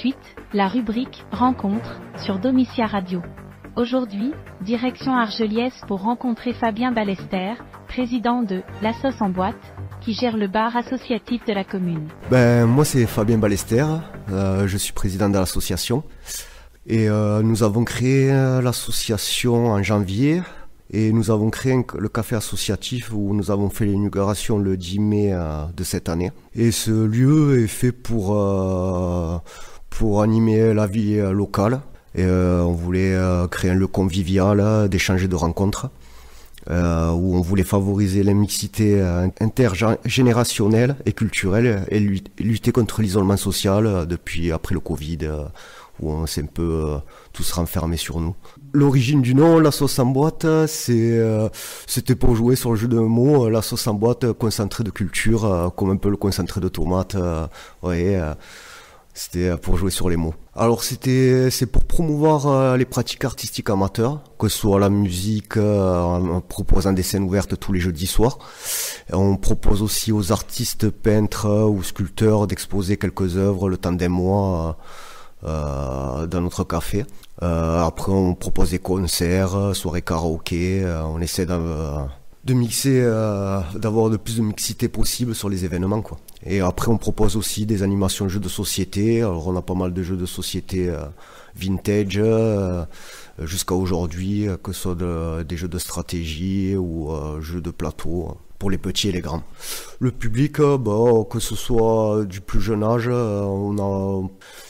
suite, la rubrique « Rencontre » sur Domitia Radio. Aujourd'hui, direction Argelliès pour rencontrer Fabien Ballester, président de La Sauce en Boîte, qui gère le bar associatif de la commune. Moi c'est Fabien Ballester, je suis président de l'association. Et nous avons créé l'association en janvier. Et nous avons créé le café associatif où nous avons fait l'inauguration le 10 mai de cette année. Et ce lieu est fait pour animer la vie locale. Et on voulait créer un lieu convivial, d'échanges et de rencontres, où on voulait favoriser la mixité intergénérationnelle et culturelle et lutter contre l'isolement social depuis après le Covid, où on s'est un peu tous renfermés sur nous. L'origine du nom, la sauce en boîte, c'était pour jouer sur le jeu de mots, la sauce en boîte, concentré de culture, comme un peu le concentré de tomate, c'était pour jouer sur les mots. Alors c'est pour promouvoir les pratiques artistiques amateurs, que ce soit la musique, en proposant des scènes ouvertes tous les jeudis soirs. Et on propose aussi aux artistes peintres ou sculpteurs d'exposer quelques œuvres le temps d'un mois dans notre café. Après on propose des concerts, soirées karaoké, on essaie de mixer, d'avoir le plus de mixité possible sur les événements, quoi. Et après on propose aussi des animations de jeux de société. Alors on a pas mal de jeux de société vintage jusqu'à aujourd'hui, que ce soit des jeux de stratégie ou jeux de plateau pour les petits et les grands. Le public, que ce soit du plus jeune âge,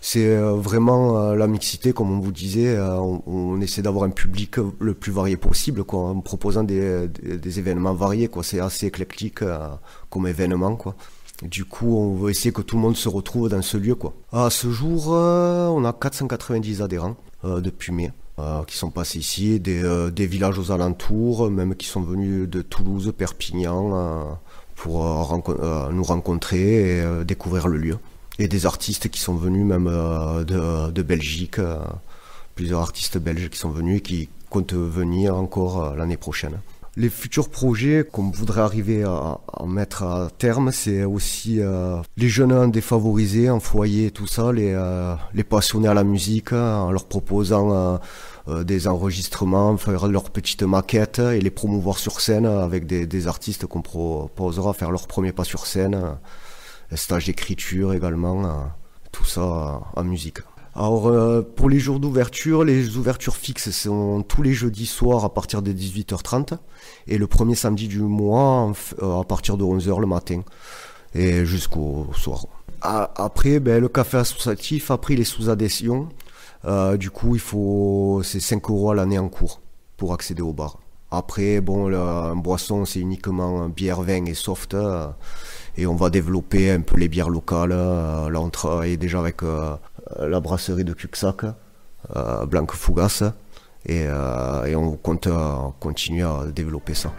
c'est vraiment la mixité, comme on vous disait, on essaie d'avoir un public le plus varié possible, quoi, en proposant des événements variés, quoi. C'est assez éclectique comme événement, quoi. Du coup, on veut essayer que tout le monde se retrouve dans ce lieu, quoi. À ce jour, on a 490 adhérents depuis mai. Qui sont passés ici, des villages aux alentours, même qui sont venus de Toulouse, Perpignan, pour nous rencontrer et découvrir le lieu. Et des artistes qui sont venus même de Belgique, plusieurs artistes belges qui sont venus et qui comptent venir encore l'année prochaine. Les futurs projets qu'on voudrait arriver à mettre à terme, c'est aussi les jeunes défavorisés en foyer, tout ça, les passionnés à la musique, en leur proposant des enregistrements, faire leurs petites maquettes et les promouvoir sur scène avec des artistes qu'on proposera, faire leur premier pas sur scène, un stage d'écriture également, tout ça en musique. Alors pour les jours d'ouverture, les ouvertures fixes sont tous les jeudis soirs à partir de 18h30 et le premier samedi du mois à partir de 11h le matin et jusqu'au soir. Après, le café associatif, après il est sous adhésion, du coup c'est 5 € à l'année en cours pour accéder au bar. Après, en boisson c'est uniquement bière, vin et soft. Et on va développer un peu les bières locales. Là on travaille déjà avec la brasserie de Cuxac, Blanc Fougas, et on compte continuer à développer ça.